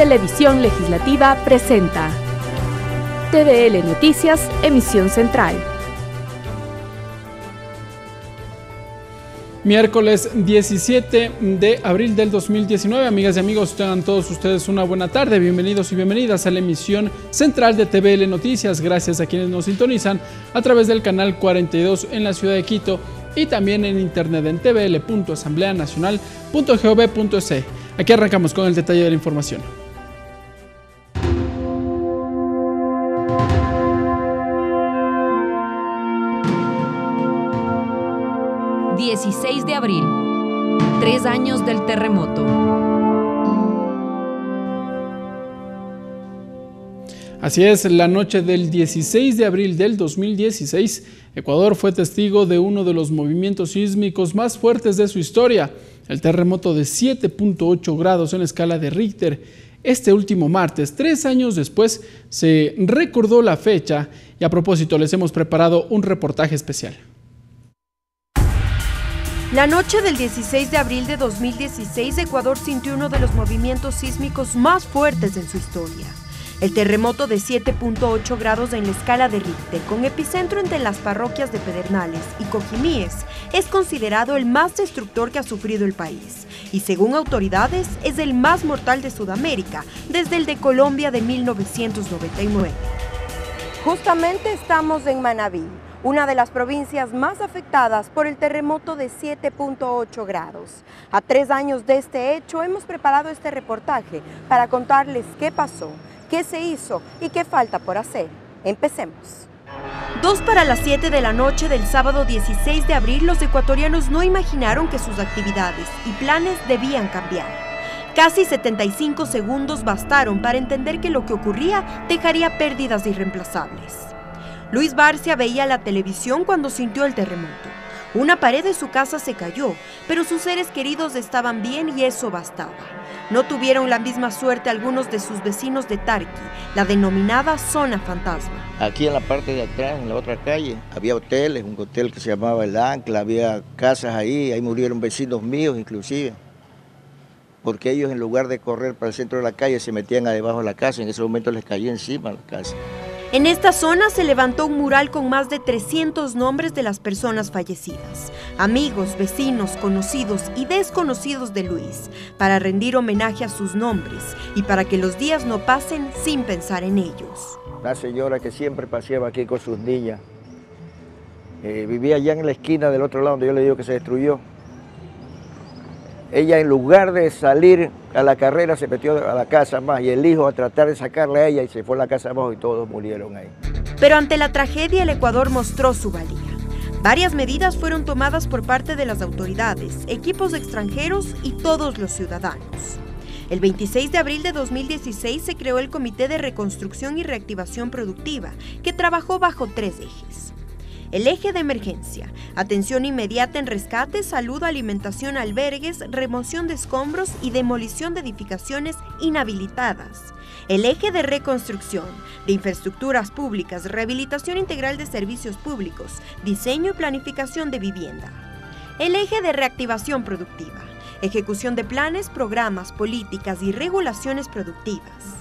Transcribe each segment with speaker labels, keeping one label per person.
Speaker 1: Televisión Legislativa presenta TVL Noticias, emisión central.
Speaker 2: Miércoles 17 de abril del 2019, amigas y amigos, tengan todos ustedes una buena tarde, bienvenidos y bienvenidas a la emisión central de TVL Noticias, gracias a quienes nos sintonizan a través del canal 42 en la ciudad de Quito y también en internet en tvl.asambleanacional.gov.es. Aquí arrancamos con el detalle de la información.
Speaker 3: ...16 de abril, 3 años del terremoto.
Speaker 2: Así es, la noche del 16 de abril del 2016, Ecuador fue testigo de uno de los movimientos sísmicos más fuertes de su historia, el terremoto de 7.8 grados en la escala de Richter. Este último martes, 3 años después, se recordó la fecha y a propósito les hemos preparado un reportaje especial.
Speaker 4: La noche del 16 de abril de 2016, Ecuador sintió uno de los movimientos sísmicos más fuertes en su historia. El terremoto de 7.8 grados en la escala de Richter, con epicentro entre las parroquias de Pedernales y Cojimíes, es considerado el más destructor que ha sufrido el país. Y según autoridades, es el más mortal de Sudamérica, desde el de Colombia de 1999. Justamente estamos en Manabí, una de las provincias más afectadas por el terremoto de 7.8 grados. A 3 años de este hecho, hemos preparado este reportaje para contarles qué pasó, qué se hizo y qué falta por hacer. Empecemos. 2 para las 7 de la noche del sábado 16 de abril, los ecuatorianos no imaginaron que sus actividades y planes debían cambiar. Casi 75 segundos bastaron para entender que lo que ocurría dejaría pérdidas irreemplazables. Luis Barcia veía la televisión cuando sintió el terremoto. Una pared de su casa se cayó, pero sus seres queridos estaban bien y eso bastaba. No tuvieron la misma suerte algunos de sus vecinos de Tarqui, la denominada zona fantasma.
Speaker 5: Aquí en la parte de atrás, en la otra calle, había hoteles, un hotel que se llamaba El Ancla, había casas ahí murieron vecinos míos inclusive, porque ellos en lugar de correr para el centro de la calle se metían debajo de la casa, en ese momento les caía encima la casa.
Speaker 4: En esta zona se levantó un mural con más de 300 nombres de las personas fallecidas, amigos, vecinos, conocidos y desconocidos de Luis, para rendir homenaje a sus nombres y para que los días no pasen sin pensar en ellos.
Speaker 5: Una señora que siempre paseaba aquí con sus niñas, vivía allá en la esquina del otro lado donde yo le digo que se destruyó. Ella en lugar de salir a la carrera se metió a la casa más y el hijo a tratar de sacarle a ella y se fue a la casa abajo y todos murieron ahí.
Speaker 4: Pero ante la tragedia el Ecuador mostró su valía. Varias medidas fueron tomadas por parte de las autoridades, equipos extranjeros y todos los ciudadanos. El 26 de abril de 2016 se creó el Comité de Reconstrucción y Reactivación Productiva, que trabajó bajo 3 ejes. El eje de emergencia, atención inmediata en rescate, salud, alimentación, albergues, remoción de escombros y demolición de edificaciones inhabilitadas. El eje de reconstrucción, de infraestructuras públicas, rehabilitación integral de servicios públicos, diseño y planificación de vivienda. El eje de reactivación productiva, ejecución de planes, programas, políticas y regulaciones productivas.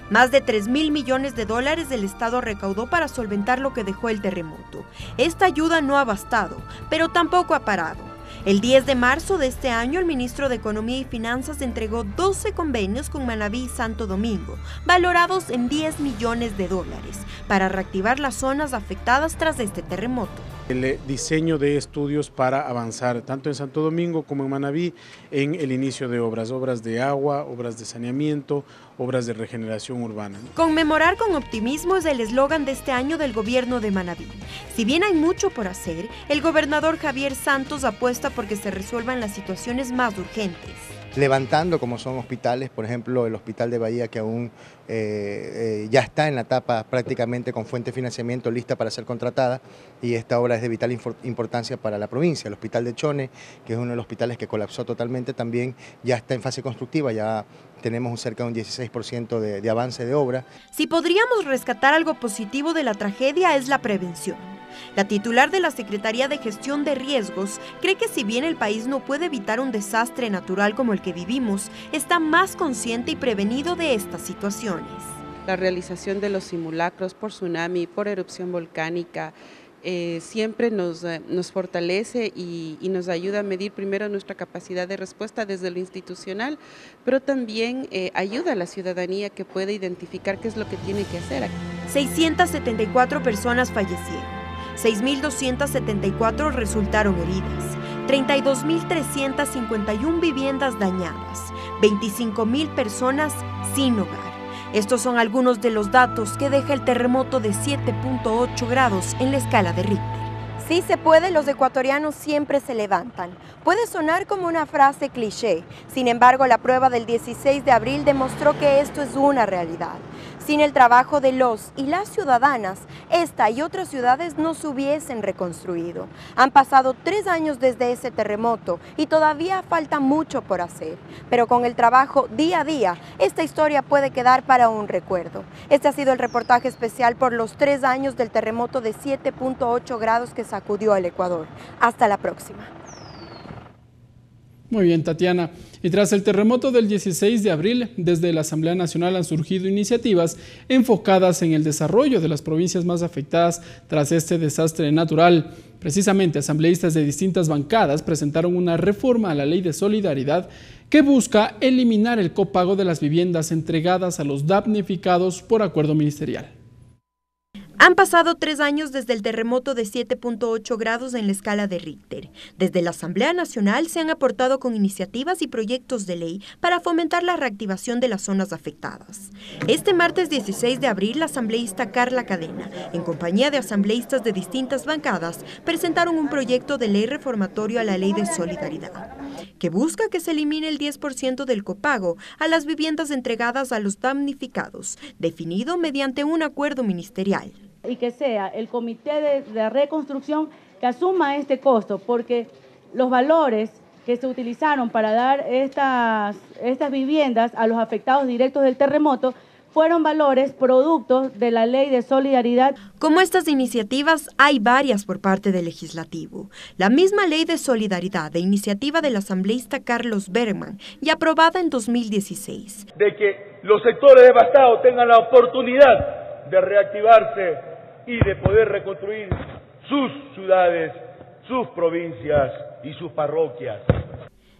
Speaker 4: Más de 3.000 millones de dólares del Estado recaudó para solventar lo que dejó el terremoto. Esta ayuda no ha bastado, pero tampoco ha parado. El 10 de marzo de este año, el ministro de Economía y Finanzas entregó 12 convenios con Manabí y Santo Domingo, valorados en 10 millones de dólares, para reactivar las zonas afectadas tras este terremoto.
Speaker 6: El diseño de estudios para avanzar tanto en Santo Domingo como en Manabí en el inicio de obras de agua, obras de saneamiento, obras de regeneración urbana.
Speaker 4: Conmemorar con optimismo es el eslogan de este año del gobierno de Manabí. Si bien hay mucho por hacer, el gobernador Javier Santos apuesta por que se resuelvan las situaciones más urgentes.
Speaker 7: Levantando como son hospitales, por ejemplo el hospital de Bahía que aún ya está en la etapa prácticamente con fuente de financiamiento lista para ser contratada, y esta obra es de vital importancia para la provincia. El hospital de Chone, que es uno de los hospitales que colapsó totalmente, también ya está en fase constructiva, ya tenemos cerca de un 16% de avance de obra.
Speaker 4: Si podríamos rescatar algo positivo de la tragedia es la prevención. La titular de la Secretaría de Gestión de Riesgos cree que si bien el país no puede evitar un desastre natural como el que vivimos, está más consciente y prevenido de estas situaciones.
Speaker 8: La realización de los simulacros por tsunami, por erupción volcánica, siempre nos fortalece y nos ayuda a medir primero nuestra capacidad de respuesta desde lo institucional, pero también ayuda a la ciudadanía que puede identificar qué es lo que tiene que hacer.
Speaker 4: 674 personas fallecieron, 6.274 resultaron heridas, 32.351 viviendas dañadas, 25.000 personas sin hogar. Estos son algunos de los datos que deja el terremoto de 7.8 grados en la escala de Richter. Sí se puede, los ecuatorianos siempre se levantan. Puede sonar como una frase cliché, sin embargo la prueba del 16 de abril demostró que esto es una realidad. Sin el trabajo de los y las ciudadanas, esta y otras ciudades no se hubiesen reconstruido. Han pasado 3 años desde ese terremoto y todavía falta mucho por hacer. Pero con el trabajo día a día, esta historia puede quedar para un recuerdo. Este ha sido el reportaje especial por los 3 años del terremoto de 7.8 grados que sacudió al Ecuador. Hasta la próxima.
Speaker 2: Muy bien, Tatiana. Y tras el terremoto del 16 de abril, desde la Asamblea Nacional han surgido iniciativas enfocadas en el desarrollo de las provincias más afectadas tras este desastre natural. Precisamente, asambleístas de distintas bancadas presentaron una reforma a la Ley de Solidaridad que busca eliminar el copago de las viviendas entregadas a los damnificados por acuerdo ministerial.
Speaker 4: Han pasado 3 años desde el terremoto de 7.8 grados en la escala de Richter. Desde la Asamblea Nacional se han aportado con iniciativas y proyectos de ley para fomentar la reactivación de las zonas afectadas. Este martes 16 de abril, la asambleísta Carla Cadena, en compañía de asambleístas de distintas bancadas, presentaron un proyecto de ley reformatorio a la Ley de Solidaridad, que busca que se elimine el 10% del copago a las viviendas entregadas a los damnificados, definido mediante un acuerdo ministerial.
Speaker 9: Y que sea el comité de reconstrucción que asuma este costo, porque los valores que se utilizaron para dar estas viviendas a los afectados directos del terremoto fueron valores productos de la Ley de Solidaridad.
Speaker 4: Como estas iniciativas, hay varias por parte del Legislativo. La misma Ley de Solidaridad, de iniciativa del asambleísta Carlos Bergman, y aprobada en 2016.
Speaker 10: De que los sectores devastados tengan la oportunidad de reactivarse y de poder reconstruir sus ciudades, sus provincias y sus parroquias.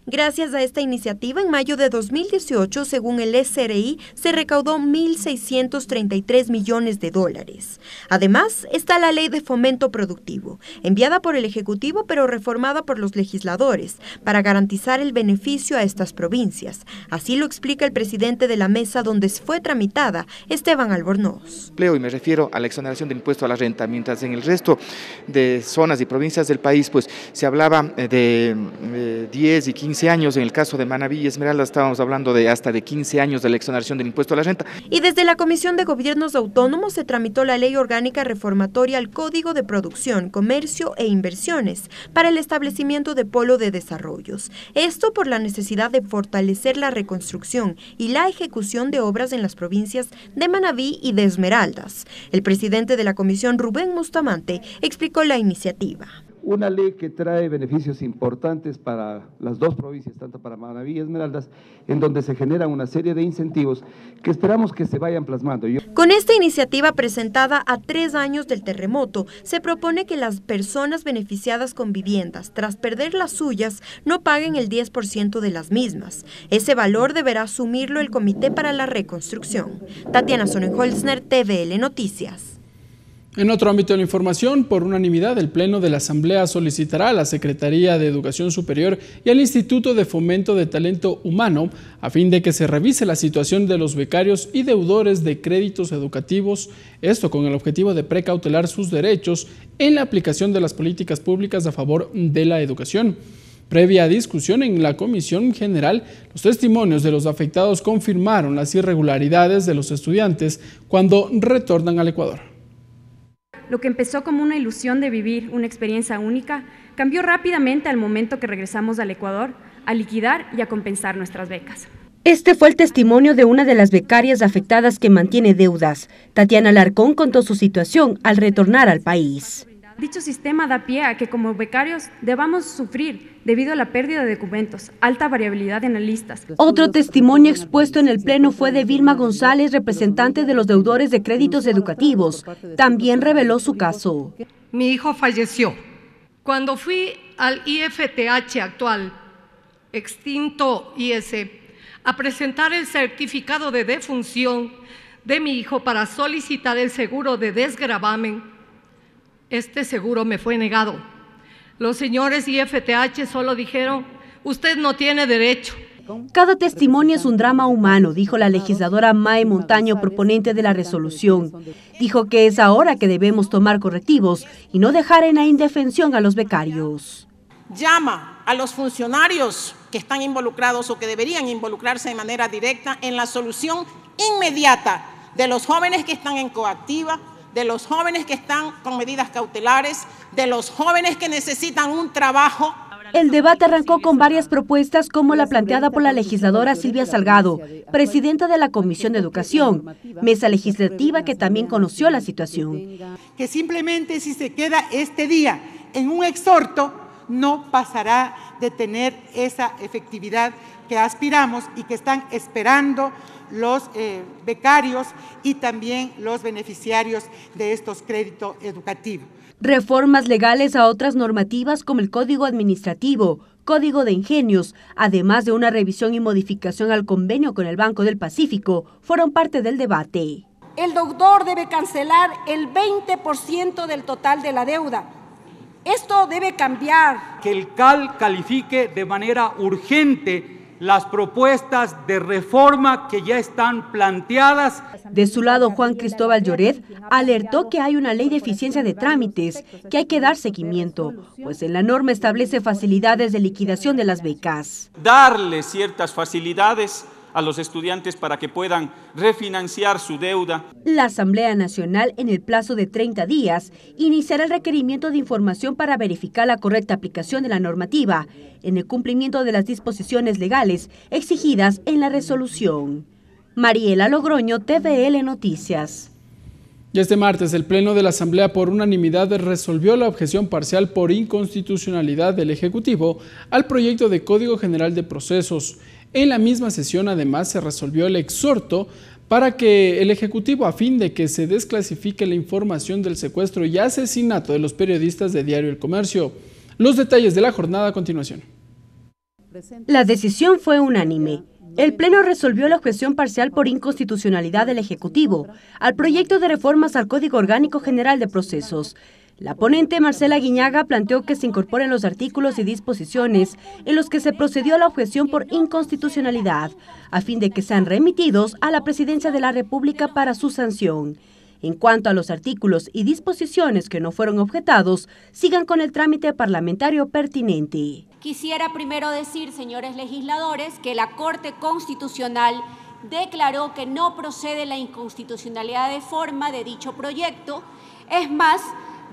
Speaker 4: Gracias a esta iniciativa, en mayo de 2018, según el SRI, se recaudó 1.633 millones de dólares. Además, está la Ley de Fomento Productivo, enviada por el Ejecutivo pero reformada por los legisladores, para garantizar el beneficio a estas provincias. Así lo explica el presidente de la mesa donde fue tramitada, Esteban Albornoz.
Speaker 11: Y me refiero a la exoneración del impuesto a la renta, mientras en el resto de zonas y provincias del país pues se hablaba de 10 y 15 años, en el caso de Manabí y Esmeraldas estábamos hablando de hasta de 15 años de la exoneración del impuesto a la renta.
Speaker 4: Y desde la Comisión de Gobiernos Autónomos se tramitó la Ley Orgánica Reformatoria al Código de Producción, Comercio e Inversiones para el establecimiento de polo de desarrollos. Esto por la necesidad de fortalecer la reconstrucción y la ejecución de obras en las provincias de Manabí y de Esmeraldas. El presidente de la Comisión, Rubén Bustamante, explicó la iniciativa.
Speaker 12: Una ley que trae beneficios importantes para las dos provincias, tanto para Manabí y Esmeraldas, en donde se generan una serie de incentivos que esperamos que se vayan plasmando.
Speaker 4: Con esta iniciativa presentada a 3 años del terremoto, se propone que las personas beneficiadas con viviendas, tras perder las suyas, no paguen el 10% de las mismas. Ese valor deberá asumirlo el Comité para la Reconstrucción. Tatiana Sonnenholzner, TVL Noticias.
Speaker 2: En otro ámbito de la información, por unanimidad, el Pleno de la Asamblea solicitará a la Secretaría de Educación Superior y al Instituto de Fomento de Talento Humano a fin de que se revise la situación de los becarios y deudores de créditos educativos, esto con el objetivo de precautelar sus derechos en la aplicación de las políticas públicas a favor de la educación. Previa discusión en la Comisión General, los testimonios de los afectados confirmaron las irregularidades de los estudiantes cuando retornan al Ecuador.
Speaker 13: lo que empezó como una ilusión de vivir una experiencia única, cambió rápidamente al momento que regresamos al Ecuador a liquidar y a compensar nuestras becas.
Speaker 4: Este fue el testimonio de una de las becarias afectadas que mantiene deudas. Tatiana Alarcón contó su situación al retornar al país.
Speaker 13: Dicho sistema da pie a que como becarios debamos sufrir debido a la pérdida de documentos, alta variabilidad en las listas.
Speaker 4: Otro testimonio expuesto en el Pleno fue de Vilma González, representante de los deudores de créditos educativos. También reveló su caso.
Speaker 14: Mi hijo falleció. Cuando fui al IFTH actual, extinto IS, a presentar el certificado de defunción de mi hijo para solicitar el seguro de desgravamen, este seguro me fue negado. Los señores IFTH solo dijeron, usted no tiene derecho.
Speaker 4: Cada testimonio es un drama humano, dijo la legisladora Mae Montaño, proponente de la resolución. Dijo que es ahora que debemos tomar correctivos y no dejar en la indefensión a los becarios.
Speaker 15: Llama a los funcionarios que están involucrados o que deberían involucrarse de manera directa en la solución inmediata de los jóvenes que están en coactiva, de los jóvenes que están con medidas cautelares, de los jóvenes que necesitan un trabajo.
Speaker 4: El debate arrancó con varias propuestas como la planteada por la legisladora Silvia Salgado, presidenta de la Comisión de Educación, mesa legislativa que también conoció la situación.
Speaker 16: Que simplemente si se queda este día en un exhorto, no pasará de tener esa efectividad que aspiramos y que están esperando los becarios y también los beneficiarios de estos créditos educativos.
Speaker 4: Reformas legales a otras normativas como el Código Administrativo, Código de Ingenios, además de una revisión y modificación al convenio con el Banco del Pacífico, fueron parte del debate.
Speaker 17: El deudor debe cancelar el 20% del total de la deuda. Esto debe cambiar.
Speaker 18: Que el CAL califique de manera urgente las propuestas de reforma que ya están planteadas.
Speaker 4: De su lado, Juan Cristóbal Lloret alertó que hay una ley de eficiencia de trámites que hay que dar seguimiento, pues en la norma establece facilidades de liquidación de las becas.
Speaker 19: Darle ciertas facilidades a los estudiantes para que puedan refinanciar su deuda.
Speaker 4: La Asamblea Nacional, en el plazo de 30 días, iniciará el requerimiento de información para verificar la correcta aplicación de la normativa en el cumplimiento de las disposiciones legales exigidas en la resolución. Mariela Logroño, TVL Noticias.
Speaker 2: Y este martes, el Pleno de la Asamblea por unanimidad resolvió la objeción parcial por inconstitucionalidad del Ejecutivo al proyecto de Código General de Procesos. En la misma sesión, además, se resolvió el exhorto para que el Ejecutivo, a fin de que se desclasifique la información del secuestro y asesinato de los periodistas de Diario El Comercio. Los detalles de la jornada a continuación.
Speaker 4: La decisión fue unánime. El Pleno resolvió la objeción parcial por inconstitucionalidad del Ejecutivo al proyecto de reformas al Código Orgánico General de Procesos. La ponente Marcela Guiñaga planteó que se incorporen los artículos y disposiciones en los que se procedió a la objeción por inconstitucionalidad, a fin de que sean remitidos a la Presidencia de la República para su sanción. En cuanto a los artículos y disposiciones que no fueron objetados, sigan con el trámite parlamentario pertinente.
Speaker 20: Quisiera primero decir, señores legisladores, que la Corte Constitucional declaró que no procede la inconstitucionalidad de forma de dicho proyecto. Es más,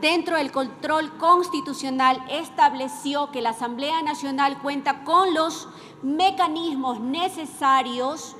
Speaker 20: dentro del control constitucional estableció que la Asamblea Nacional cuenta con los mecanismos necesarios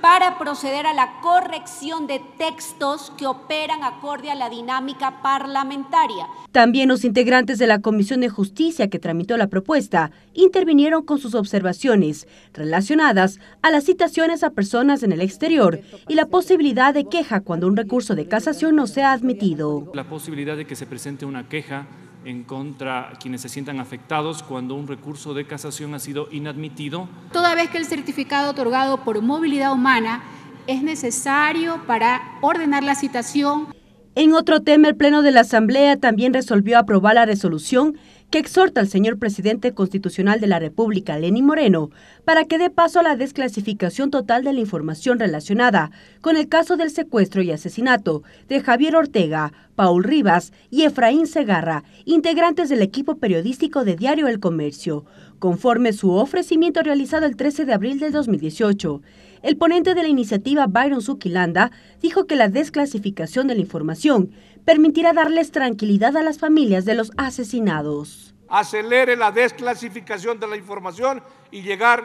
Speaker 20: para proceder a la corrección de textos que operan acorde a la dinámica parlamentaria.
Speaker 4: También los integrantes de la Comisión de Justicia que tramitó la propuesta intervinieron con sus observaciones relacionadas a las citaciones a personas en el exterior y la posibilidad de queja cuando un recurso de casación no sea admitido.
Speaker 21: La posibilidad de que se presente una queja en contra quienes se sientan afectados cuando un recurso de casación ha sido inadmitido.
Speaker 22: Toda vez que el certificado otorgado por movilidad humana es necesario para ordenar la citación.
Speaker 4: En otro tema, el Pleno de la Asamblea también resolvió aprobar la resolución que exhorta al señor presidente constitucional de la República, Lenín Moreno, para que dé paso a la desclasificación total de la información relacionada con el caso del secuestro y asesinato de Javier Ortega, Paul Rivas y Efraín Segarra, integrantes del equipo periodístico de Diario El Comercio, conforme su ofrecimiento realizado el 13 de abril del 2018. El ponente de la iniciativa, Byron Zuquilanda, dijo que la desclasificación de la información permitirá darles tranquilidad a las familias de los asesinados.
Speaker 1: Acelere la desclasificación de la información y llegar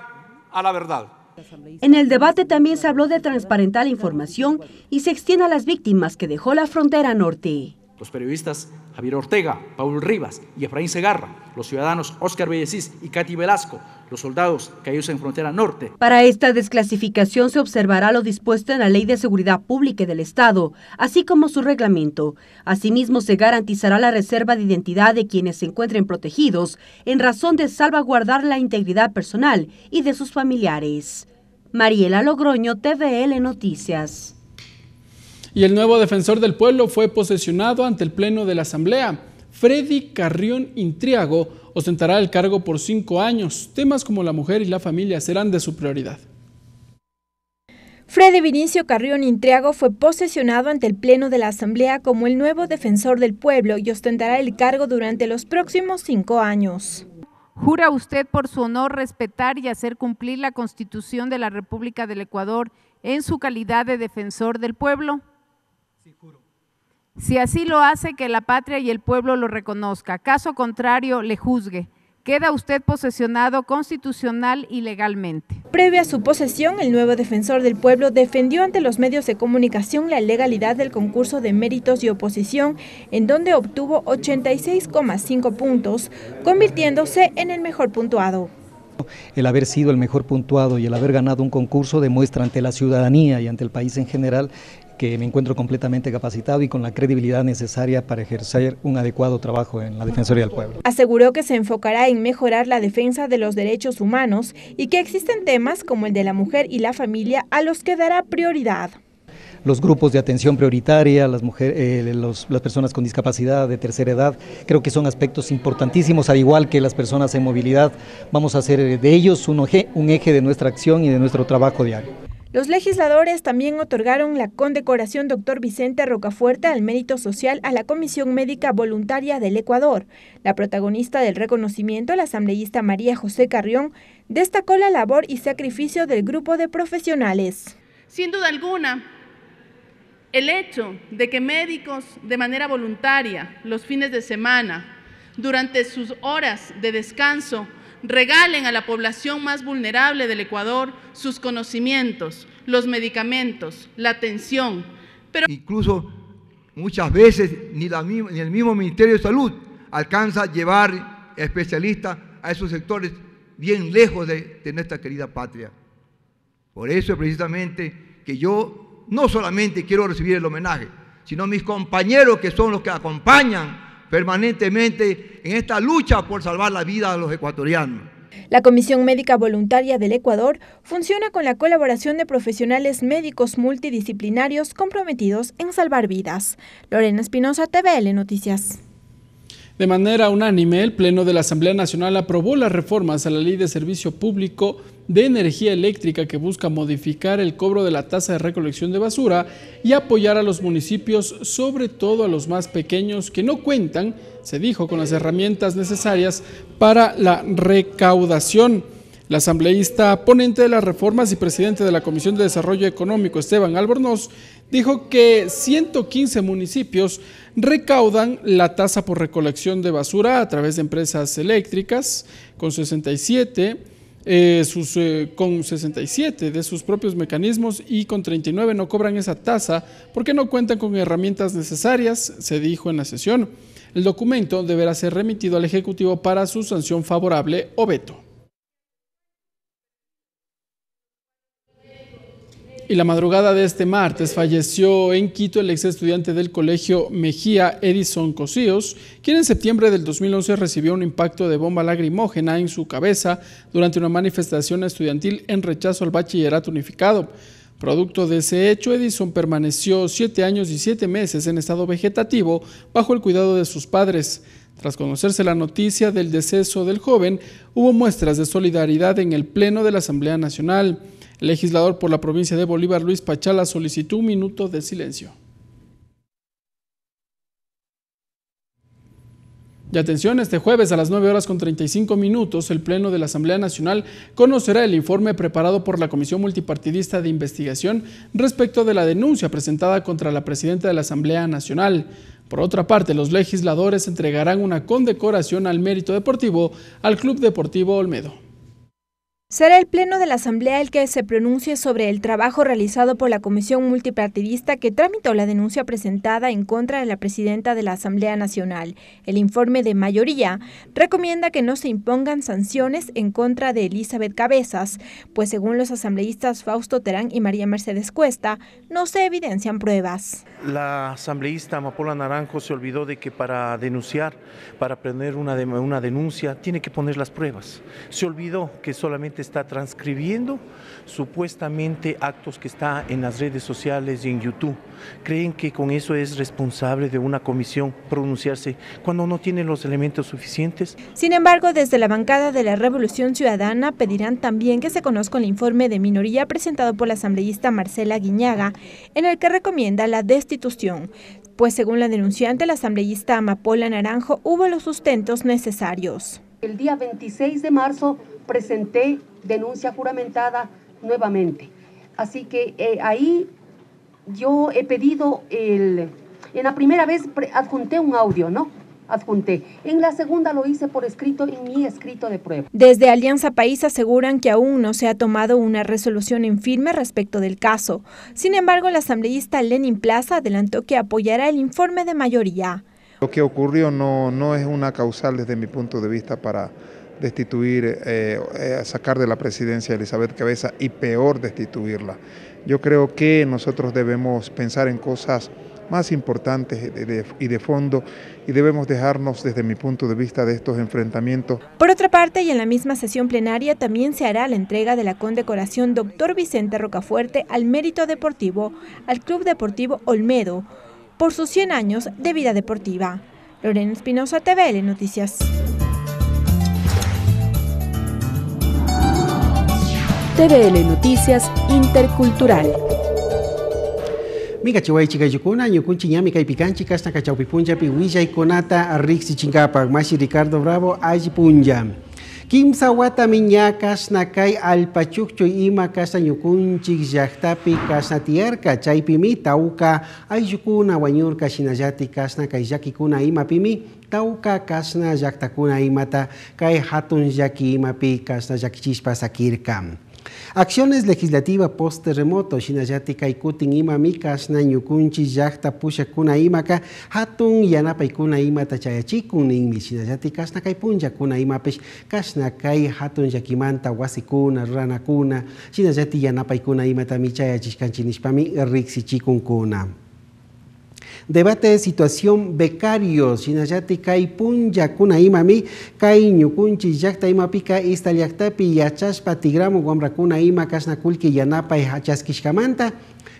Speaker 1: a la verdad.
Speaker 4: En el debate también se habló de transparentar la información y se extiende a las víctimas que dejó la frontera norte.
Speaker 3: Los periodistas Javier Ortega, Paul Rivas y Efraín Segarra, los ciudadanos Óscar Bellecís y Katy Velasco, los soldados caídos en frontera norte.
Speaker 4: Para esta desclasificación se observará lo dispuesto en la Ley de Seguridad Pública del Estado, así como su reglamento. Asimismo, se garantizará la reserva de identidad de quienes se encuentren protegidos en razón de salvaguardar la integridad personal y de sus familiares. Mariela Logroño, TVL Noticias.
Speaker 2: Y el nuevo defensor del pueblo fue posesionado ante el Pleno de la Asamblea. Freddy Carrión Intriago ostentará el cargo por 5 años. Temas como la mujer y la familia serán de su prioridad.
Speaker 23: Freddy Vinicio Carrión Intriago fue posesionado ante el Pleno de la Asamblea como el nuevo defensor del pueblo y ostentará el cargo durante los próximos 5 años.
Speaker 24: ¿Jura usted por su honor respetar y hacer cumplir la Constitución de la República del Ecuador en su calidad de defensor del pueblo?
Speaker 3: Sí, juro.
Speaker 24: Si así lo hace, que la patria y el pueblo lo reconozca. Caso contrario, le juzgue. Queda usted posesionado constitucional y legalmente.
Speaker 23: Previo a su posesión, el nuevo defensor del pueblo defendió ante los medios de comunicación la legalidad del concurso de méritos y oposición, en donde obtuvo 86,5 puntos, convirtiéndose en el mejor puntuado.
Speaker 25: El haber sido el mejor puntuado y el haber ganado un concurso demuestra ante la ciudadanía y ante el país en general que me encuentro completamente capacitado y con la credibilidad necesaria para ejercer un adecuado trabajo en la Defensoría del Pueblo.
Speaker 23: Aseguró que se enfocará en mejorar la defensa de los derechos humanos y que existen temas como el de la mujer y la familia a los que dará prioridad.
Speaker 25: Los grupos de atención prioritaria, las mujeres, las personas con discapacidad de tercera edad, creo que son aspectos importantísimos, al igual que las personas en movilidad. Vamos a hacer de ellos un eje de nuestra acción y de nuestro trabajo diario.
Speaker 23: Los legisladores también otorgaron la condecoración Dr. Vicente Rocafuerte al mérito social a la Comisión Médica Voluntaria del Ecuador. La protagonista del reconocimiento, la asambleísta María José Carrión, destacó la labor y sacrificio del grupo de profesionales.
Speaker 26: Sin duda alguna, el hecho de que médicos de manera voluntaria, los fines de semana, durante sus horas de descanso, regalen a la población más vulnerable del Ecuador sus conocimientos, los medicamentos, la atención. Pero
Speaker 27: incluso muchas veces ni el mismo Ministerio de Salud alcanza a llevar especialistas a esos sectores bien lejos de nuestra querida patria. Por eso precisamente que yo no solamente quiero recibir el homenaje, sino mis compañeros que son los que acompañan permanentemente en esta lucha por salvar la vida de los ecuatorianos.
Speaker 23: La Comisión Médica Voluntaria del Ecuador funciona con la colaboración de profesionales médicos multidisciplinarios comprometidos en salvar vidas. Lorena Espinosa, TVL Noticias.
Speaker 2: De manera unánime, el Pleno de la Asamblea Nacional aprobó las reformas a la Ley de Servicio Público de Energía Eléctrica que busca modificar el cobro de la tasa de recolección de basura y apoyar a los municipios, sobre todo a los más pequeños que no cuentan, se dijo, con las herramientas necesarias para la recaudación. El asambleísta ponente de las reformas y presidente de la Comisión de Desarrollo Económico, Esteban Albornoz, dijo que 115 municipios recaudan la tasa por recolección de basura a través de empresas eléctricas, con 67 de sus propios mecanismos, y con 39 no cobran esa tasa porque no cuentan con herramientas necesarias, se dijo en la sesión. El documento deberá ser remitido al Ejecutivo para su sanción favorable o veto. Y la madrugada de este martes falleció en Quito el ex estudiante del Colegio Mejía, Edison Cosíos, quien en septiembre del 2011 recibió un impacto de bomba lacrimógena en su cabeza durante una manifestación estudiantil en rechazo al bachillerato unificado. Producto de ese hecho, Edison permaneció 7 años y 7 meses en estado vegetativo bajo el cuidado de sus padres. Tras conocerse la noticia del deceso del joven, hubo muestras de solidaridad en el Pleno de la Asamblea Nacional. El legislador por la provincia de Bolívar, Luis Pachala, solicitó un minuto de silencio. Y atención, este jueves a las 9:35, el Pleno de la Asamblea Nacional conocerá el informe preparado por la Comisión Multipartidista de Investigación respecto de la denuncia presentada contra la presidenta de la Asamblea Nacional. Por otra parte, los legisladores entregarán una condecoración al mérito deportivo al Club Deportivo Olmedo.
Speaker 23: Será el Pleno de la Asamblea el que se pronuncie sobre el trabajo realizado por la Comisión Multipartidista que tramitó la denuncia presentada en contra de la presidenta de la Asamblea Nacional. El informe de mayoría recomienda que no se impongan sanciones en contra de Elizabeth Cabezas, pues según los asambleístas Fausto Terán y María Mercedes Cuesta, no se evidencian pruebas.
Speaker 5: La asambleísta Amapola Naranjo se olvidó de que para denunciar, para poner una denuncia, tiene que poner las pruebas. Se olvidó que solamente está transcribiendo supuestamente actos que está en las redes sociales y en YouTube. Creen que con eso es responsable de una comisión pronunciarse cuando no tiene los elementos suficientes.
Speaker 23: Sin embargo, desde la bancada de la Revolución Ciudadana pedirán también que se conozca el informe de minoría presentado por la asambleísta Marcela Guiñaga, en el que recomienda la destitución, pues según la denunciante, la asambleísta Amapola Naranjo, hubo los sustentos necesarios.
Speaker 6: El día 26 de marzo presenté denuncia juramentada nuevamente. Así que ahí yo he pedido, en la primera vez adjunté un audio, ¿no? Adjunté. En la segunda lo hice por escrito en mi escrito de prueba.
Speaker 23: Desde Alianza País aseguran que aún no se ha tomado una resolución en firme respecto del caso. Sin embargo, la asambleísta Lenin Plaza adelantó que apoyará el informe de mayoría.
Speaker 7: Lo que ocurrió no es una causal desde mi punto de vista para destituir, sacar de la presidencia a Elizabeth Cabezas y peor destituirla. Yo creo que nosotros debemos pensar en cosas más importantes y de fondo y debemos dejarnos desde mi punto de vista de estos enfrentamientos.
Speaker 23: Por otra parte, y en la misma sesión plenaria también se hará la entrega de la condecoración Dr. Vicente Rocafuerte al mérito deportivo al Club Deportivo Olmedo por sus 100 años de vida deportiva. Lorena Espinosa, TVL Noticias.
Speaker 8: TVL Noticias Intercultural.
Speaker 9: Miga chihuay chica yukuna, ñukunchi ñami kay picanchi, kasna kachaupi punja pi willa y conata rixi chingapa, Mashi Ricardo Bravo, aji punja. Kimsa wata miña kasna kay alpachucho ima kasna ñukunchik llaqtapi kasna tierka, chaypi mi tauka ayllukuna wañurka shinallati kasna kay llakikuna imapimi, tauka kasna llaqtakuna imata kay hatun llaki imapi kasna llakichispa sakirka. Acciones legislativas post-terremoto, Shinallati Kaikutin ima mikas na ñukunchi llaqta pushakuna imaka hatun yanapaykuna imata chayachikun ninmi Shinallati kasna kay punllakuna imapish kasna kay hatun llakimanta wasikuna ruranakuna Shinallati yanapaykuna imata chayachishkanchiknishpami riqsichikunkuna. Debate de situación becarios, Shinallati kay punja kuna imami, kay ñukunchi llaqta imapika ista llaqtapi yachashpa tigramu wamrakuna ima kasna kulki yanapay hachaskishkamanta,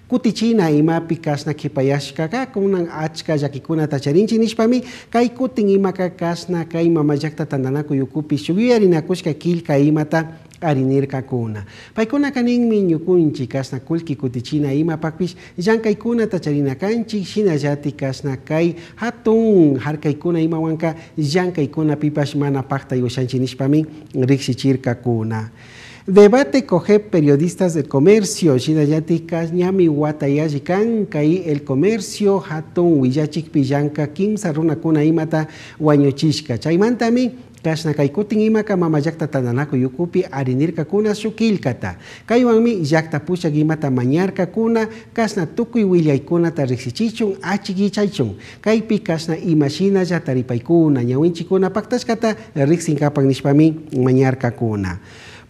Speaker 9: kutichina imapi kasna kipayashkaka kunan achka llakikuna tacharinchi nishpami, kay kutin imaka kasna kay mama llaqta tandanaku yukupi shuyarinakushka kilka imata arinirkakuna. Paykuna kaninmi ñukunchi kasna kulki kutichina ima pakpish llankaykuna tacharinakanchik shinallati kasna kay hatun harkaykuna imawanka llankaykuna pipash mana pakta yushanchi nishpami riqsichirkakuna. Debate coge periodistas del comercio, Shinallati kasñami watayaji kan kay el comercio hatun willachik pillanka kimsa runakuna imata wañuchishka. Chaymantami kasna kay kutin imaka mama llaqta tandanaku yukupi arinirkakuna shukilkata. Kaywanmi llaqta pushak imata mañarkakuna kasna tukuy willaykunata riqsichichun achikichaychun. Kaypi kasna imashinalla taripaykuna ñawinchikuna paktashkata riqsinkapak nishpami mañarkakuna.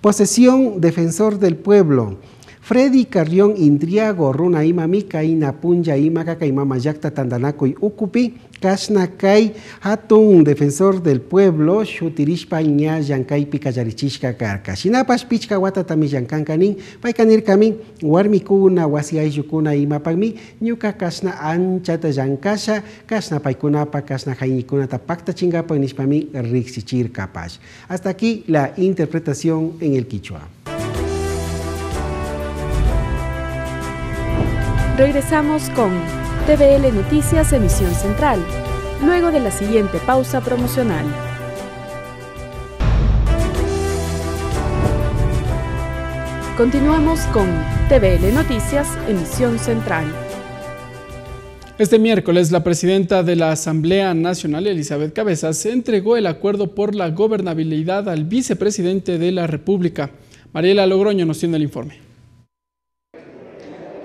Speaker 9: Posesión defensor del pueblo. Freddy Carrión Indriago runa imami kay napunja imaka kay mama llaqta tandanakuy ukupi kasna kay hatun defensor del pueblo shutirishpa ña llankaypi kallarichishka karka. Shinapash pichka watatami llankankanin paykanirkami warmikuna wasi ayllukuna imapakmi ñuka kasna anchata llankasha kasna paykunapa kasna hayñikunata paktachinkapak nishpami riqsichirkapash. Hasta aquí la interpretación en el quichua.
Speaker 8: Regresamos con TVL Noticias Emisión Central, luego de la siguiente pausa promocional. Continuamos con TVL Noticias Emisión Central.
Speaker 2: Este miércoles, la presidenta de la Asamblea Nacional, Elizabeth Cabezas, entregó el acuerdo por la gobernabilidad al vicepresidente de la República. Mariela Logroño nos tiene el informe.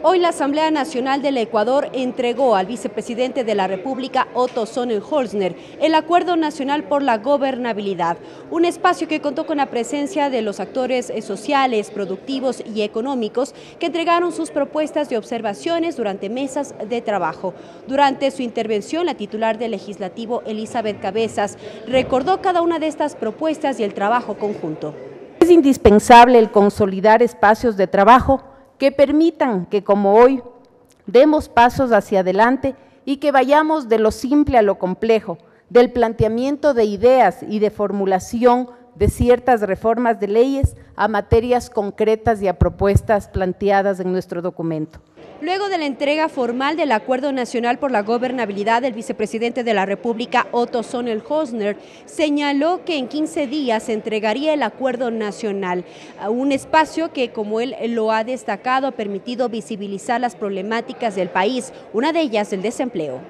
Speaker 10: Hoy la Asamblea Nacional del Ecuador entregó al vicepresidente de la República, Otto Sonnenholzner, el Acuerdo Nacional por la Gobernabilidad, un espacio que contó con la presencia de los actores sociales, productivos y económicos que entregaron sus propuestas de observaciones durante mesas de trabajo. Durante su intervención, la titular del Legislativo, Elizabeth Cabezas, recordó cada una de estas propuestas y el trabajo conjunto.
Speaker 11: Es indispensable el consolidar espacios de trabajo que permitan que, como hoy, demos pasos hacia adelante y que vayamos de lo simple a lo complejo, del planteamiento de ideas y de formulación de ciertas reformas de leyes a materias concretas y a propuestas planteadas en nuestro documento.
Speaker 10: Luego de la entrega formal del Acuerdo Nacional por la Gobernabilidad, el vicepresidente de la República, Otto Sonnenholzner, señaló que en 15 días se entregaría el Acuerdo Nacional, un espacio que, como él lo ha destacado, ha permitido visibilizar las problemáticas del país, una de ellas el desempleo.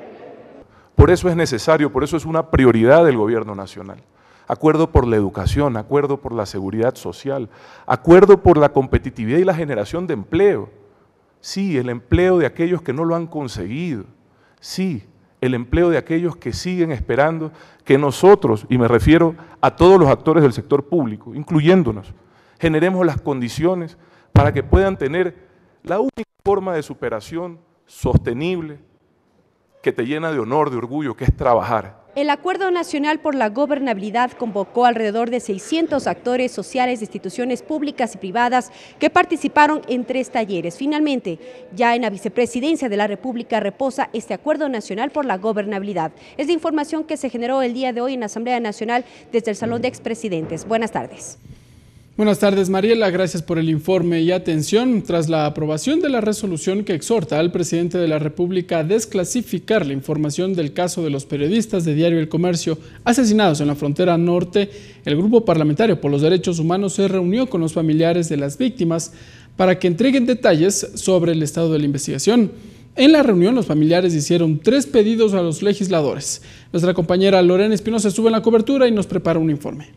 Speaker 12: Por eso es necesario, por eso es una prioridad del Gobierno Nacional. Acuerdo por la educación, acuerdo por la seguridad social, acuerdo por la competitividad y la generación de empleo. Sí, el empleo de aquellos que no lo han conseguido. Sí, el empleo de aquellos que siguen esperando que nosotros, y me refiero a todos los actores del sector público, incluyéndonos, generemos las condiciones para que puedan tener la única forma de superación sostenible que te llena de honor, de orgullo, que es trabajar.
Speaker 10: El Acuerdo Nacional por la Gobernabilidad convocó alrededor de 600 actores sociales de instituciones públicas y privadas que participaron en 3 talleres. Finalmente, ya en la vicepresidencia de la República reposa este Acuerdo Nacional por la Gobernabilidad. Es la información que se generó el día de hoy en la Asamblea Nacional desde el Salón de Expresidentes. Buenas tardes.
Speaker 2: Buenas tardes, Mariela. Gracias por el informe y atención. Tras la aprobación de la resolución que exhorta al presidente de la República a desclasificar la información del caso de los periodistas de Diario El Comercio asesinados en la frontera norte, el Grupo Parlamentario por los Derechos Humanos se reunió con los familiares de las víctimas para que entreguen detalles sobre el estado de la investigación. En la reunión, los familiares hicieron 3 pedidos a los legisladores. Nuestra compañera Lorena Espinosa estuvo en la cobertura y nos prepara un informe.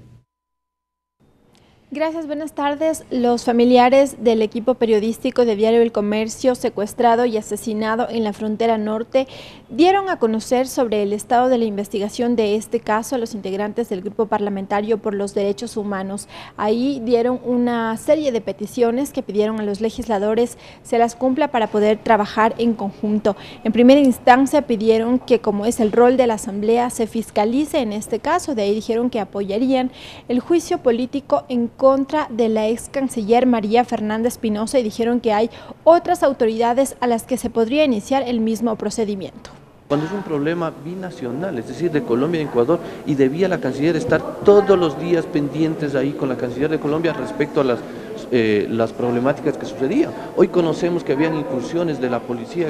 Speaker 23: Gracias, buenas tardes. Los familiares del equipo periodístico de Diario El Comercio secuestrado y asesinado en la frontera norte dieron a conocer sobre el estado de la investigación de este caso a los integrantes del Grupo Parlamentario por los Derechos Humanos. Ahí dieron una serie de peticiones que pidieron a los legisladores se las cumpla para poder trabajar en conjunto. En primera instancia pidieron que, como es el rol de la Asamblea, se fiscalice en este caso. De ahí dijeron que apoyarían el juicio político en contra de la ex canciller María Fernanda Espinosa y dijeron que hay otras autoridades a las que se podría iniciar el mismo procedimiento.
Speaker 13: Cuando es un problema binacional, es decir, de Colombia y Ecuador, y debía la canciller estar todos los días pendientes ahí con la canciller de Colombia respecto a las problemáticas que sucedían. Hoy conocemos que habían incursiones de la policía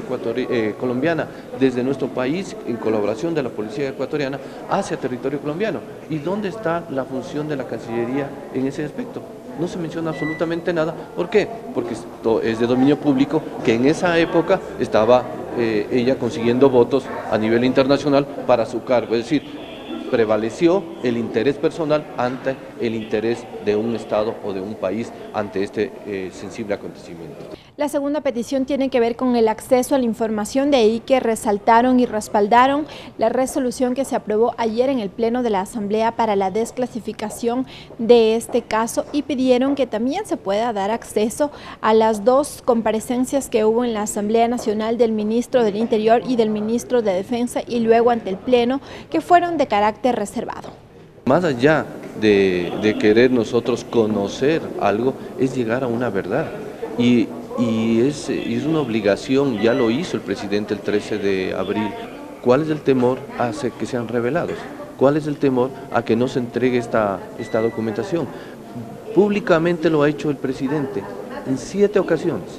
Speaker 13: colombiana desde nuestro país, en colaboración de la policía ecuatoriana, hacia territorio colombiano. ¿Y dónde está la función de la Cancillería en ese aspecto? No se menciona absolutamente nada. ¿Por qué? Porque esto es de dominio público que en esa época estaba ella consiguiendo votos a nivel internacional para su cargo, es decir, prevaleció el interés personal ante el interés de un Estado o de un país ante este sensible acontecimiento.
Speaker 23: La segunda petición tiene que ver con el acceso a la información, de ahí que resaltaron y respaldaron la resolución que se aprobó ayer en el Pleno de la Asamblea para la desclasificación de este caso y pidieron que también se pueda dar acceso a las 2 comparecencias que hubo en la Asamblea Nacional del Ministro del Interior y del Ministro de Defensa y luego ante el Pleno, que fueron de carácter reservado.
Speaker 13: Más allá de querer nosotros conocer algo, es llegar a una verdad y es una obligación, ya lo hizo el presidente el 13 de abril. ¿Cuál es el temor a que sean revelados? ¿Cuál es el temor a que no se entregue esta documentación? Públicamente lo ha hecho el presidente en 7 ocasiones.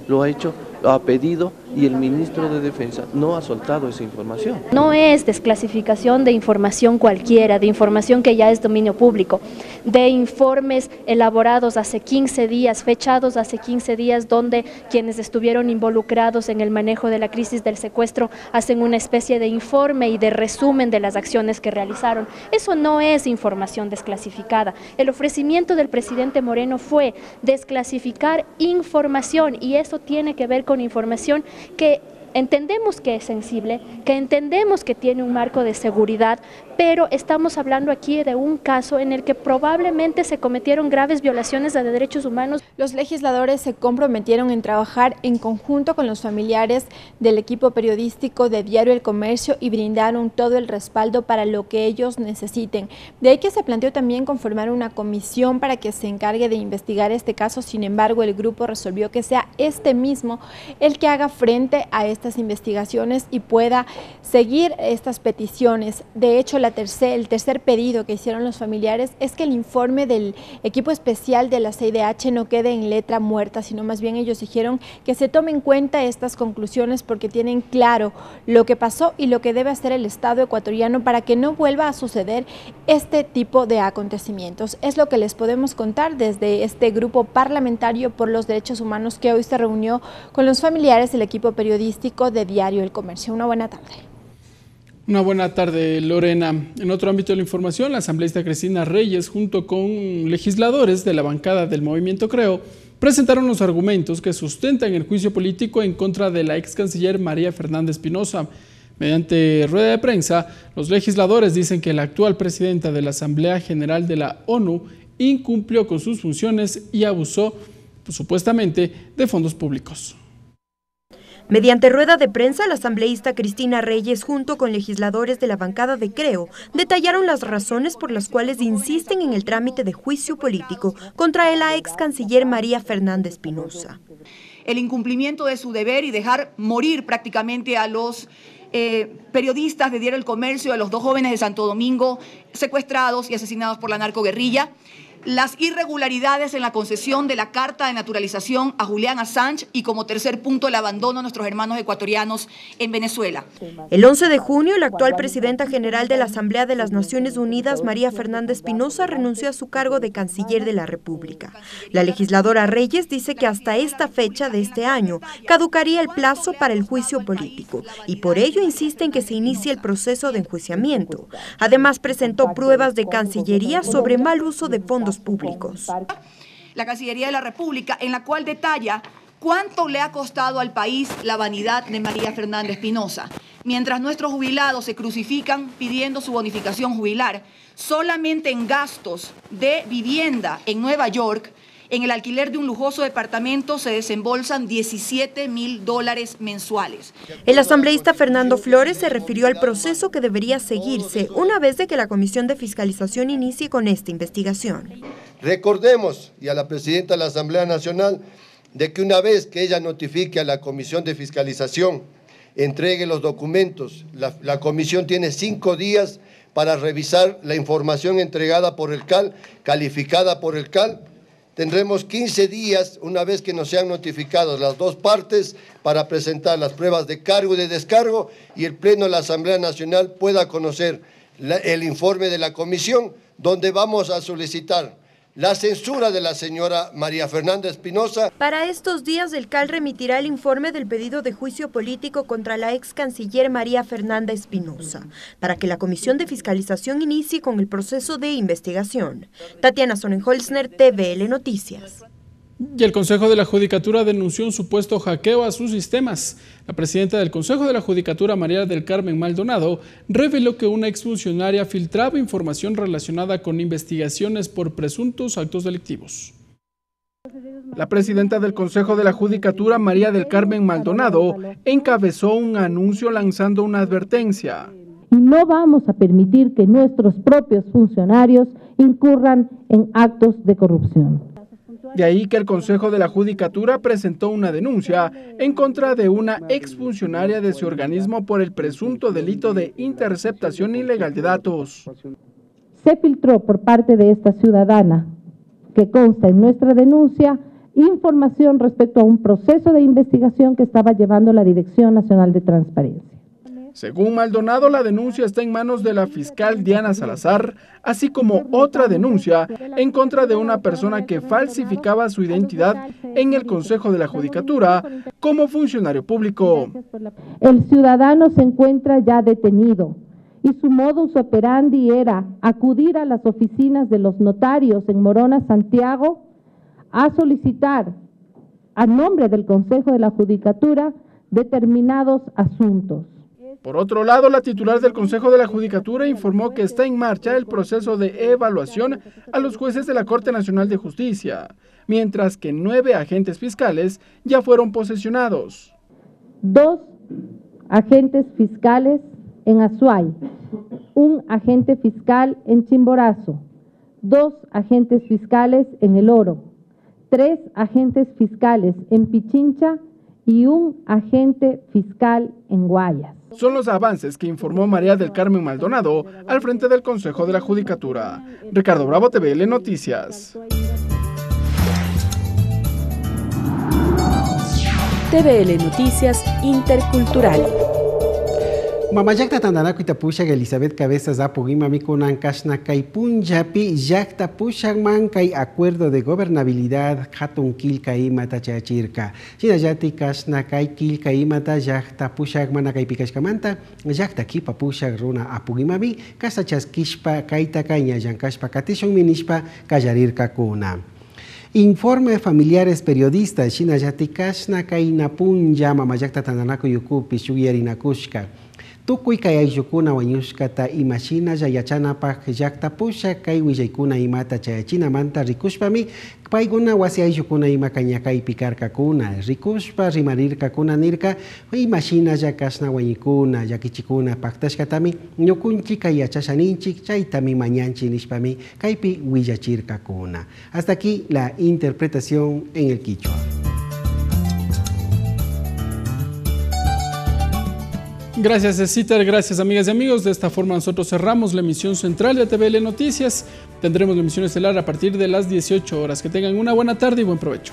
Speaker 13: Lo ha hecho ha pedido y el ministro de Defensa no ha soltado esa información.
Speaker 14: No es desclasificación de información cualquiera, de información que ya es dominio público, de informes elaborados hace 15 días, fechados hace 15 días, donde quienes estuvieron involucrados en el manejo de la crisis del secuestro hacen una especie de informe y de resumen de las acciones que realizaron. Eso no es información desclasificada. El ofrecimiento del presidente Moreno fue desclasificar información, y eso tiene que ver con información que entendemos que es sensible, que entendemos que tiene un marco de seguridad, pero estamos hablando aquí de un caso en el que probablemente se cometieron graves violaciones de derechos humanos.
Speaker 23: Los legisladores se comprometieron en trabajar en conjunto con los familiares del equipo periodístico de Diario El Comercio y brindaron todo el respaldo para lo que ellos necesiten. De ahí que se planteó también conformar una comisión para que se encargue de investigar este caso. Sin embargo, el grupo resolvió que sea este mismo el que haga frente a estas investigaciones y pueda seguir estas peticiones. De hecho, el tercer pedido que hicieron los familiares es que el informe del equipo especial de la CIDH no quede en letra muerta, sino más bien ellos dijeron que se tomen en cuenta estas conclusiones porque tienen claro lo que pasó y lo que debe hacer el Estado ecuatoriano para que no vuelva a suceder este tipo de acontecimientos. Es lo que les podemos contar desde este grupo parlamentario por los derechos humanos que hoy se reunió con los familiares del equipo periodístico de Diario El Comercio. Una buena tarde.
Speaker 2: Una buena tarde, Lorena. En otro ámbito de la información, la asambleísta Cristina Reyes, junto con legisladores de la bancada del Movimiento Creo, presentaron los argumentos que sustentan el juicio político en contra de la ex canciller María Fernanda Espinosa. Mediante rueda de prensa, los legisladores dicen que la actual presidenta de la Asamblea General de la ONU incumplió con sus funciones y abusó, supuestamente, de fondos públicos.
Speaker 4: Mediante rueda de prensa, la asambleísta Cristina Reyes, junto con legisladores de la bancada de Creo, detallaron las razones por las cuales insisten en el trámite de juicio político contra la ex canciller María Fernanda Espinosa.
Speaker 15: El incumplimiento de su deber y dejar morir prácticamente a los periodistas de Diario El Comercio, a los 2 jóvenes de Santo Domingo secuestrados y asesinados por la narcoguerrilla. Las irregularidades en la concesión de la carta de naturalización a Julian Assange y, como tercer punto, el abandono a nuestros hermanos ecuatorianos en Venezuela.
Speaker 4: El 11 de junio, la actual presidenta general de la Asamblea de las Naciones Unidas, María Fernanda Espinosa, renunció a su cargo de canciller de la República. La legisladora Reyes dice que hasta esta fecha de este año caducaría el plazo para el juicio político y por ello insiste en que se inicie el proceso de enjuiciamiento. Además, presentó pruebas de Cancillería sobre mal uso de fondos públicos.
Speaker 15: La Cancillería de la República, en la cual detalla cuánto le ha costado al país la vanidad de María Fernanda Espinosa. Mientras nuestros jubilados se crucifican pidiendo su bonificación jubilar, solamente en gastos de vivienda en Nueva York, en el alquiler de un lujoso departamento se desembolsan $17.000 mensuales.
Speaker 4: El asambleísta Fernando Flores se refirió al proceso que debería seguirse una vez de que la Comisión de Fiscalización inicie con esta investigación.
Speaker 16: Recordemos, y a la presidenta de la Asamblea Nacional, de que una vez que ella notifique a la Comisión de Fiscalización, entregue los documentos, la comisión tiene 5 días para revisar la información entregada por el CAL, calificada por el CAL. Tendremos 15 días, una vez que nos sean notificadas las 2 partes, para presentar las pruebas de cargo y de descargo y el Pleno de la Asamblea Nacional pueda conocer el informe de la comisión, donde vamos a solicitar la censura de la señora María Fernanda Espinosa.
Speaker 4: Para estos días, el CAL remitirá el informe del pedido de juicio político contra la ex canciller María Fernanda Espinosa, para que la Comisión de Fiscalización inicie con el proceso de investigación. Tatiana Sonnenholzner, TVL Noticias.
Speaker 2: Y el Consejo de la Judicatura denunció un supuesto hackeo a sus sistemas. La presidenta del Consejo de la Judicatura, María del Carmen Maldonado, reveló que una exfuncionaria filtraba información relacionada con investigaciones por presuntos actos delictivos. La presidenta del Consejo de la Judicatura, María del Carmen Maldonado, encabezó un anuncio lanzando una advertencia.
Speaker 17: Y no vamos a permitir que nuestros propios funcionarios incurran en actos de corrupción.
Speaker 2: De ahí que el Consejo de la Judicatura presentó una denuncia en contra de una exfuncionaria de ese organismo por el presunto delito de interceptación ilegal de datos.
Speaker 17: Se filtró por parte de esta ciudadana, que consta en nuestra denuncia, información respecto a un proceso de investigación que estaba llevando la Dirección Nacional de Transparencia.
Speaker 2: Según Maldonado, la denuncia está en manos de la fiscal Diana Salazar, así como otra denuncia en contra de una persona que falsificaba su identidad en el Consejo de la Judicatura como funcionario público.
Speaker 17: El ciudadano se encuentra ya detenido y su modus operandi era acudir a las oficinas de los notarios en Morona, Santiago, a solicitar a nombre del Consejo de la Judicatura determinados asuntos.
Speaker 2: Por otro lado, la titular del Consejo de la Judicatura informó que está en marcha el proceso de evaluación a los jueces de la Corte Nacional de Justicia, mientras que 9 agentes fiscales ya fueron posesionados.
Speaker 17: 2 agentes fiscales en Azuay, 1 agente fiscal en Chimborazo, 2 agentes fiscales en El Oro, 3 agentes fiscales en Pichincha y 1 agente fiscal en Guayas.
Speaker 2: Son los avances que informó María del Carmen Maldonado al frente del Consejo de la Judicatura. Ricardo Bravo, TVL Noticias.
Speaker 8: TVL Noticias Intercultural.
Speaker 9: Mamayakta tandanaku itapushak Elizabeth Cabezas apugima mikunan kashna kay Punjabi yakta pushakman kay acuerdo de gobernabilidad hatun kilka imata chachirka. Sinayati kashna kay kilka imata yakta pushakman kay pikashkamanta yakta kipa pushak runa apugimami kasa chaskishpa kayta kayña yankashpa katishun minishpa kallarirka kuna. Informe familiares periodistas Shinayati kashna kay napunja mamayakta tandanaku yukupi shuyarinakushka. Tukuy kay aylukuna wañushkata imashina yayachanapaq llaqtapusha kay willaykuna imata chayachinamanta rikushpami paykuna wasi ayllukuna ima kañakaypi karkakuna rikushpa rimarirkakuna nirka imashina kashna wañikuna llakichikuna paktashkatami ñukunchik kay yachashaninchik chaytami mañanchik nishpami kaypi willachirkakuna. Hasta aquí la interpretación en el quichua.
Speaker 2: Gracias, César. Gracias, amigas y amigos. De esta forma nosotros cerramos la emisión central de TVL Noticias. Tendremos la emisión estelar a partir de las 18 horas. Que tengan una buena tarde y buen provecho.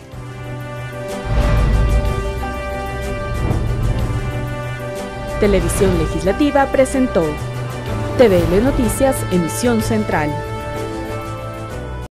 Speaker 8: Televisión Legislativa presentó TVL Noticias, emisión central.